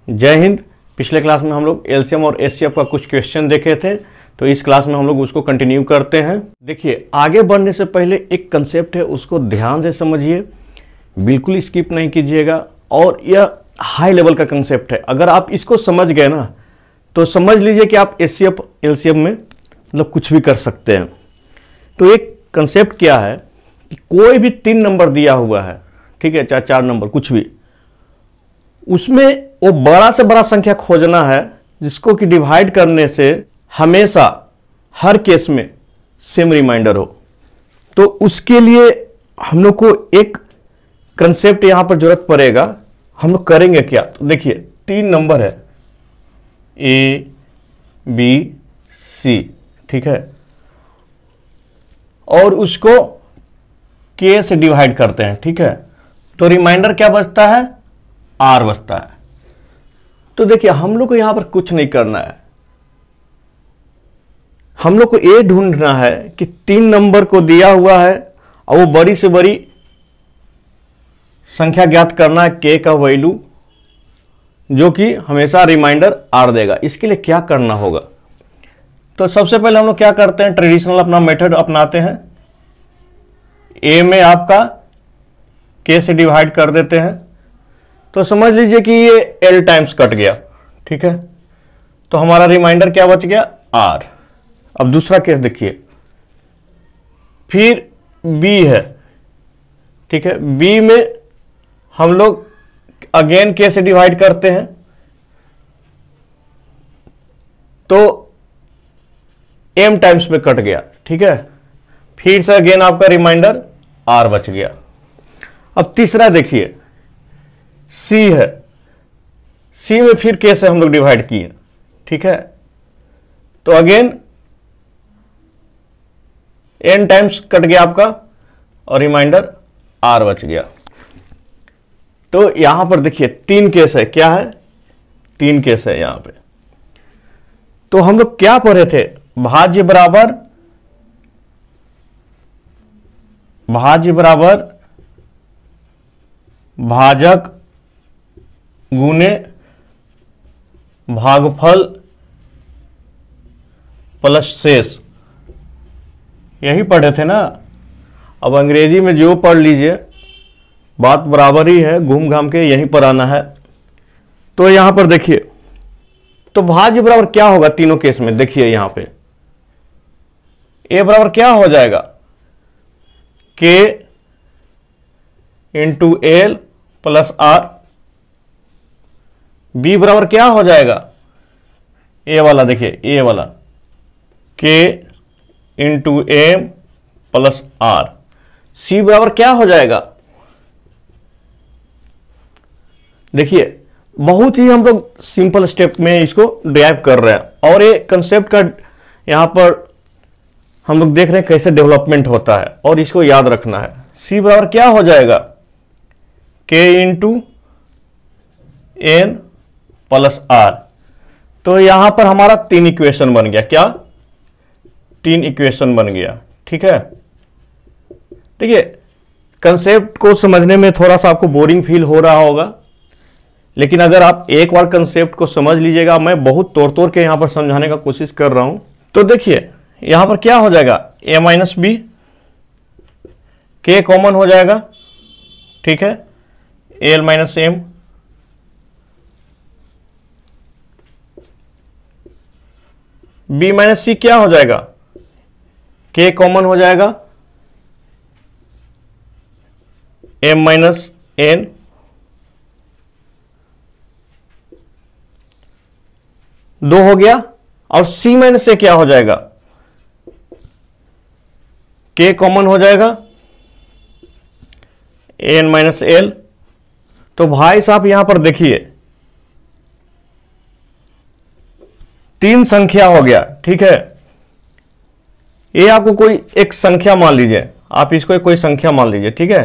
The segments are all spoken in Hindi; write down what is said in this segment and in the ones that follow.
जय हिंद। पिछले क्लास में हम लोग एलसीएम और एचसीएफ का कुछ क्वेश्चन देखे थे, तो इस क्लास में हम लोग उसको कंटिन्यू करते हैं। देखिए, आगे बढ़ने से पहले एक कंसेप्ट है, उसको ध्यान से समझिए, बिल्कुल स्किप नहीं कीजिएगा। और यह हाई लेवल का कंसेप्ट है। अगर आप इसको समझ गए ना, तो समझ लीजिए कि आप एचसीएफ एलसीएम में मतलब कुछ भी कर सकते हैं। तो एक कंसेप्ट क्या है कि कोई भी 3 नंबर दिया हुआ है, ठीक है, चाहे 4 नंबर, कुछ भी, उसमें वो बड़ा से बड़ा संख्या खोजना है जिसको कि डिवाइड करने से हमेशा हर केस में सेम रिमाइंडर हो। तो उसके लिए हम लोग को एक कंसेप्ट यहां पर जरूरत पड़ेगा। हम लोग करेंगे क्या? तो देखिए, 3 नंबर है, ए बी सी, ठीक है, और उसको के से डिवाइड करते हैं, ठीक है। तो रिमाइंडर क्या बचता है? आर बचता है। तो देखिए, हम लोग को यहां पर कुछ नहीं करना है, हम लोग को ये ढूंढना है कि 3 नंबर को दिया हुआ है और वो बड़ी से बड़ी संख्या ज्ञात करना है, के का वैल्यू, जो कि हमेशा रिमाइंडर आर देगा। इसके लिए क्या करना होगा? तो सबसे पहले हम लोग क्या करते हैं, ट्रेडिशनल अपना मेथड अपनाते हैं। ए में आपका के से डिवाइड कर देते हैं, तो समझ लीजिए कि ये एल टाइम्स कट गया, ठीक है। तो हमारा रिमाइंडर क्या बच गया? आर। अब दूसरा केस देखिए, फिर बी है, ठीक है। बी में हम लोग अगेन के से डिवाइड करते हैं, तो एम टाइम्स में कट गया, ठीक है। फिर से अगेन आपका रिमाइंडर आर बच गया। अब तीसरा देखिए, सी है, सी में फिर के से हम लोग डिवाइड किए, ठीक है। तो अगेन एन टाइम्स कट गया आपका और रिमाइंडर आर बच गया। तो यहां पर देखिए 3 केस है, क्या है? 3 केस है यहां पे। तो हम लोग क्या पढ़े थे? भाज्य बराबर भाजक गुने भागफल प्लस शेष, यही पढ़े थे ना। अब अंग्रेजी में जो पढ़ लीजिए, बात बराबर ही है, घूम घाम के यहीं पर आना है। तो यहां पर देखिए, तो भाज्य बराबर क्या होगा तीनों केस में? देखिए यहां पे ए बराबर क्या हो जाएगा? के into L plus R. B बराबर क्या हो जाएगा? ए वाला, देखिए ए वाला, के इंटू एम प्लस आर। सी बराबर क्या हो जाएगा? देखिए, बहुत ही हम लोग सिंपल स्टेप में इसको ड्राइव कर रहे हैं, और ये कंसेप्ट का यहां पर हम लोग देख रहे हैं कैसे डेवलपमेंट होता है, और इसको याद रखना है। सी बराबर क्या हो जाएगा? के इंटू एन प्लस आर। तो यहां पर हमारा 3 इक्वेशन बन गया। क्या? 3 इक्वेशन बन गया, ठीक है। देखिए, कंसेप्ट को समझने में थोड़ा सा आपको बोरिंग फील हो रहा होगा, लेकिन अगर आप एक बार कंसेप्ट को समझ लीजिएगा, मैं बहुत तोड़ तोड़ के यहां पर समझाने का कोशिश कर रहा हूं। तो देखिए, यहां पर क्या हो जाएगा? ए माइनस बी, के कॉमन हो जाएगा, ठीक है, L minus M, B minus C क्या हो जाएगा? के कॉमन हो जाएगा, एम माइनस एन, दो हो गया। और सी माइनस से क्या हो जाएगा? के कॉमन हो जाएगा, एन माइनस एल। तो भाई साहब यहां पर देखिए 3 संख्या हो गया, ठीक है। ये आपको कोई एक संख्या मान लीजिए, आप इसको कोई संख्या मान लीजिए, ठीक है।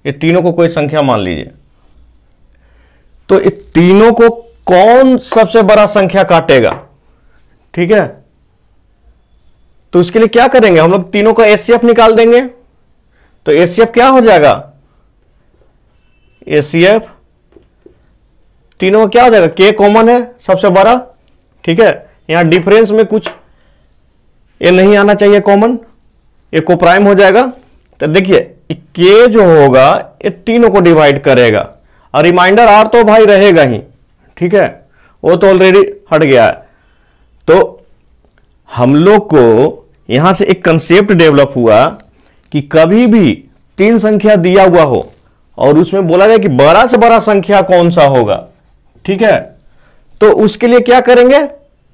ये तीनों को कोई संख्या मान लीजिए। तो ये तीनों को कौन सबसे बड़ा संख्या काटेगा, ठीक है। तो उसके लिए क्या करेंगे? हम लोग तीनों का एचसीएफ निकाल देंगे। तो एचसीएफ क्या हो जाएगा? एचसीएफ तीनों का क्या हो जाएगा, के कॉमन है सबसे बड़ा, ठीक है। यहां डिफरेंस में कुछ ये नहीं आना चाहिए कॉमन, ये कोप्राइम हो जाएगा। तो देखिए के जो होगा ये तीनों को डिवाइड करेगा और रिमाइंडर आर तो भाई रहेगा ही, ठीक है, वो तो ऑलरेडी हट गया है। तो हम लोग को यहां से एक कंसेप्ट डेवलप हुआ कि कभी भी तीन संख्या दिया हुआ हो और उसमें बोला जाए कि बड़ा से बड़ा संख्या कौन सा होगा, ठीक है, तो उसके लिए क्या करेंगे,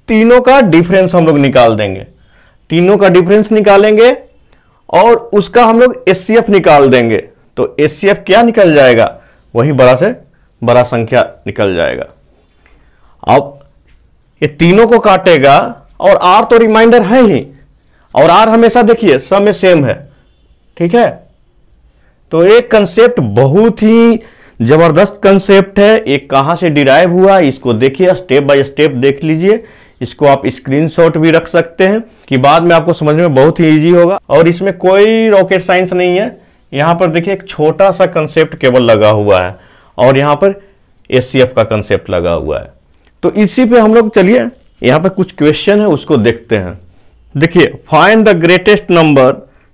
तीनों का डिफरेंस हम लोग निकाल देंगे, तीनों का डिफरेंस निकालेंगे और उसका हम लोग एचसीएफ निकाल देंगे। तो एचसीएफ क्या निकल जाएगा, वही बड़ा से बड़ा संख्या निकल जाएगा। अब ये तीनों को काटेगा और आर तो रिमाइंडर है ही, और आर हमेशा देखिए सब में सेम है, ठीक है। तो एक कंसेप्ट बहुत ही जबरदस्त कंसेप्ट है, एक कहां से डिराइव हुआ इसको देखिए, स्टेप बाय स्टेप देख लीजिए। इसको आप स्क्रीनशॉट भी रख सकते हैं कि बाद में आपको समझने में बहुत ही इजी होगा, और इसमें कोई रॉकेट साइंस नहीं है। यहां पर देखिए एक छोटा सा कंसेप्ट केवल लगा हुआ है और यहां पर एचसीएफ का कंसेप्ट लगा हुआ है। तो इसी पे हम लोग चलिए यहां पर कुछ क्वेश्चन है उसको देखते हैं। देखिए, find the greatest number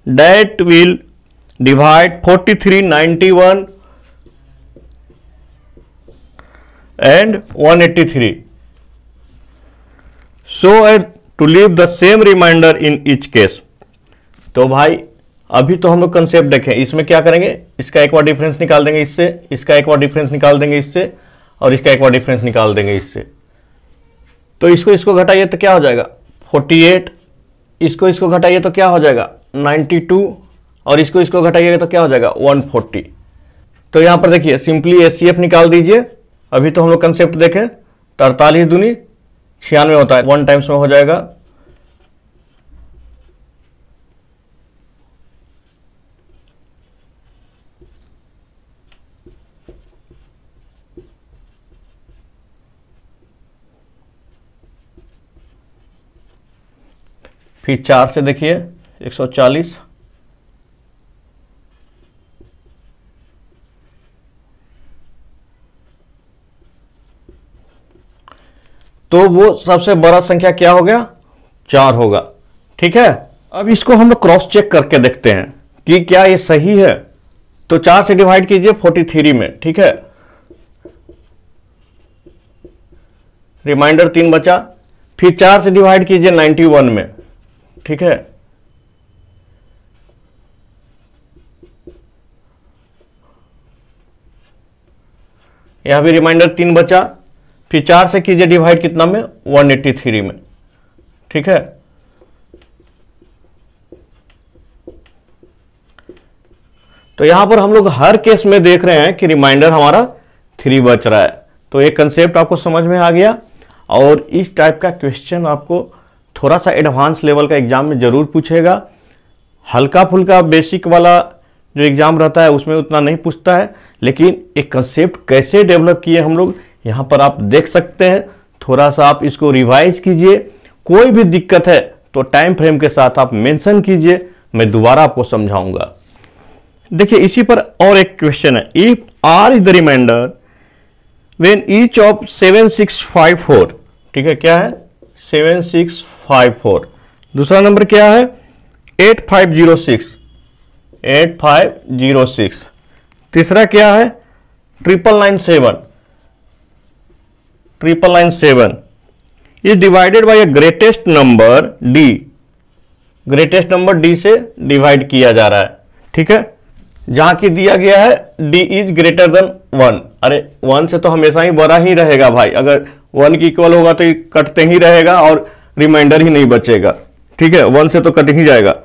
that will divide 43, 91 and 183 so as to leave the same remainder in each case। तो भाई अभी तो हम लोग कंसेप्ट देखें, इसमें क्या करेंगे, इसका एक बार डिफरेंस निकाल देंगे इससे, इसका एक बार डिफरेंस निकाल देंगे इससे, और इसका एक बार डिफरेंस निकाल देंगे इससे। तो इसको घटाइए तो क्या हो जाएगा 48, इसको घटाइए तो क्या हो जाएगा 92, और इसको घटाइएगा तो क्या हो जाएगा 140। तो यहां पर देखिए सिंपली एचसीएफ निकाल दीजिए। अभी तो हम लोग कंसेप्ट देखें, 43 दूनी 96 होता है, 1 टाइम्स में हो जाएगा। फिर 4 से देखिए 140, तो वो सबसे बड़ा संख्या क्या हो गया 4 होगा, ठीक है। अब इसको हम लोग क्रॉस चेक करके देखते हैं कि क्या ये सही है। तो 4 से डिवाइड कीजिए 43 में, ठीक है, रिमाइंडर 3 बचा। फिर 4 से डिवाइड कीजिए 91 में, ठीक है, यहां भी रिमाइंडर 3 बचा। फिर 4 से कीजिए डिवाइड कितना में 183 में, ठीक है। तो यहां पर हम लोग हर केस में देख रहे हैं कि रिमाइंडर हमारा 3 बच रहा है। तो एक कंसेप्ट आपको समझ में आ गया, और इस टाइप का क्वेश्चन आपको थोड़ा सा एडवांस लेवल का एग्जाम में जरूर पूछेगा। हल्का फुल्का बेसिक वाला जो एग्जाम रहता है उसमें उतना नहीं पूछता है, लेकिन एक कंसेप्ट कैसे डेवलप किए हम लोग यहां पर आप देख सकते हैं। थोड़ा सा आप इसको रिवाइज कीजिए, कोई भी दिक्कत है तो टाइम फ्रेम के साथ आप मेंशन कीजिए, मैं दोबारा आपको समझाऊंगा। देखिए इसी पर और एक क्वेश्चन है, if R is the remainder when each of 7654, ठीक है, क्या है 7654। दूसरा नंबर क्या है 8506, 8506। तीसरा क्या है 9997, 9997 is divided by a greatest number D, greatest number D से डिवाइड किया जा रहा है, ठीक है, जहां की दिया गया है डी इज ग्रेटर देन 1। अरे 1 से तो हमेशा ही बड़ा ही रहेगा भाई, अगर 1 की इक्वल होगा तो ये कटते ही रहेगा और रिमाइंडर ही नहीं बचेगा, ठीक है, 1 से तो कट ही जाएगा।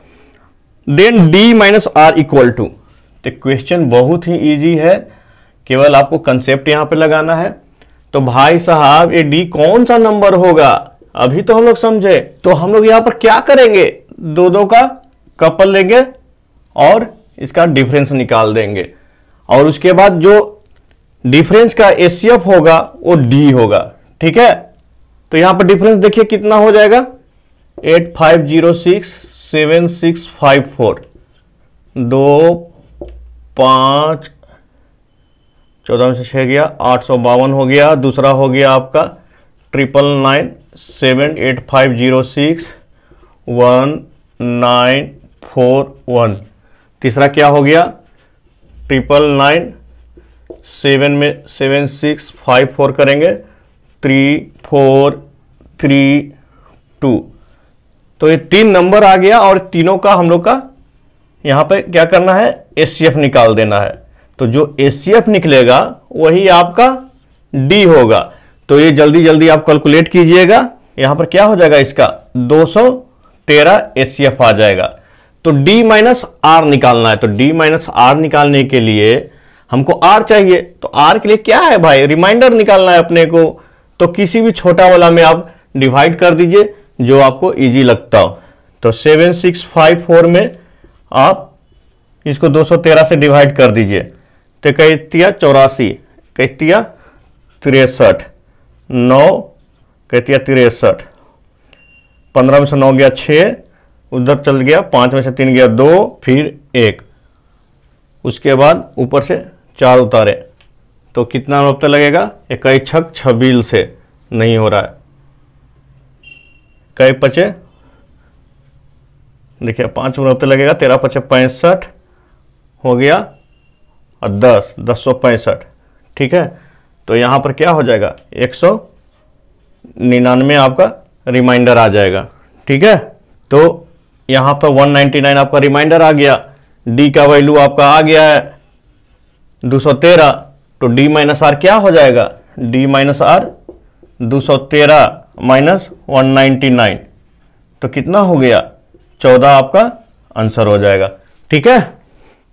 Then D minus R equal to, तो क्वेश्चन बहुत ही इजी है, केवल आपको कंसेप्ट यहां पे लगाना है। तो भाई साहब ये डी कौन सा नंबर होगा अभी तो हम लोग समझे। तो हम लोग यहां पर क्या करेंगे, दो का कपल लेंगे और इसका डिफरेंस निकाल देंगे, और उसके बाद जो डिफरेंस का एचसीएफ होगा वो डी होगा, ठीक है। तो यहां पर डिफरेंस देखिए कितना हो जाएगा 8506 7654, 2 5 14 में से 6 गया, 852 हो गया। दूसरा हो गया आपका 9997850619141। तीसरा क्या हो गया 999 में 7654 करेंगे 3432। तो ये 3 नंबर आ गया और तीनों का हम लोग का यहाँ पे क्या करना है, एचसीएफ निकाल देना है। तो जो एचसीएफ निकलेगा वही आपका डी होगा। तो ये जल्दी जल्दी आप कैलकुलेट कीजिएगा। यहाँ पर क्या हो जाएगा, इसका 213 एचसीएफ आ जाएगा। तो डी माइनस आर निकालना है। तो डी माइनस आर निकालने के लिए हमको आर चाहिए। तो आर के लिए क्या है भाई, रिमाइंडर निकालना है अपने को। तो किसी भी छोटा वाला में आप डिवाइड कर दीजिए जो आपको इजी लगता हो। तो 7654 में आप इसको 213 से डिवाइड कर दीजिए। तो कहतिया 84, कहतिया 63, 9 कहतिया 63, 15 में से 9 गया 6, उधर चल गया 5 में से 3 गया 2, फिर 1, उसके बाद ऊपर से 4 उतारे। तो कितना रुपये लगेगा, 21 छक 26 से नहीं हो रहा है। कई पचे देखिए 5 रुपये लगेगा, 13 पचे 65 हो गया और 10,1065। ठीक है, तो यहाँ पर क्या हो जाएगा 199 आपका रिमाइंडर आ जाएगा। ठीक है, तो यहाँ पर 199 आपका रिमाइंडर आ गया। डी का वैल्यू आपका आ गया है 213। तो डी माइनस आर क्या हो जाएगा, डी माइनस आर 213 माइनस 199। तो कितना हो गया 14 आपका आंसर हो जाएगा। ठीक है,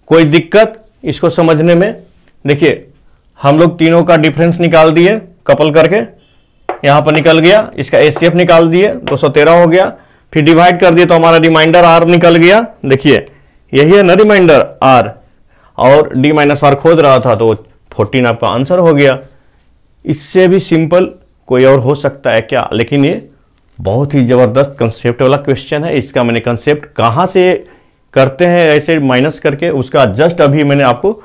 कोई दिक्कत इसको समझने में? देखिए हम लोग तीनों का डिफरेंस निकाल दिए कपल करके, यहां पर निकल गया। इसका एचसीएफ निकाल दिए 213 हो गया, फिर डिवाइड कर दिए तो हमारा रिमाइंडर आर निकल गया। देखिए यही है ना रिमाइंडर आर, और डी माइनस आर खोज रहा था तो 14 आपका आंसर हो गया। इससे भी सिंपल कोई और हो सकता है क्या? लेकिन ये बहुत ही जबरदस्त कंसेप्ट वाला क्वेश्चन है। इसका मैंने कंसेप्ट कहाँ से करते हैं ऐसे माइनस करके, उसका जस्ट अभी मैंने आपको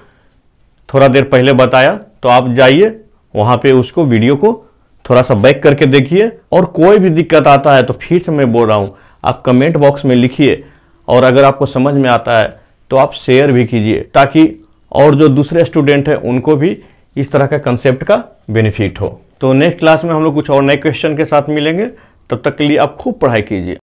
थोड़ा देर पहले बताया। तो आप जाइए वहाँ पे उसको वीडियो को थोड़ा सा बैक करके देखिए। और कोई भी दिक्कत आता है तो फिर से मैं बोल रहा हूँ, आप कमेंट बॉक्स में लिखिए। और अगर आपको समझ में आता है तो आप शेयर भी कीजिए, ताकि और जो दूसरे स्टूडेंट हैं उनको भी इस तरह का कंसेप्ट का बेनिफिट हो। तो नेक्स्ट क्लास में हम लोग कुछ और नए क्वेश्चन के साथ मिलेंगे। तब तक के लिए आप खूब पढ़ाई कीजिए।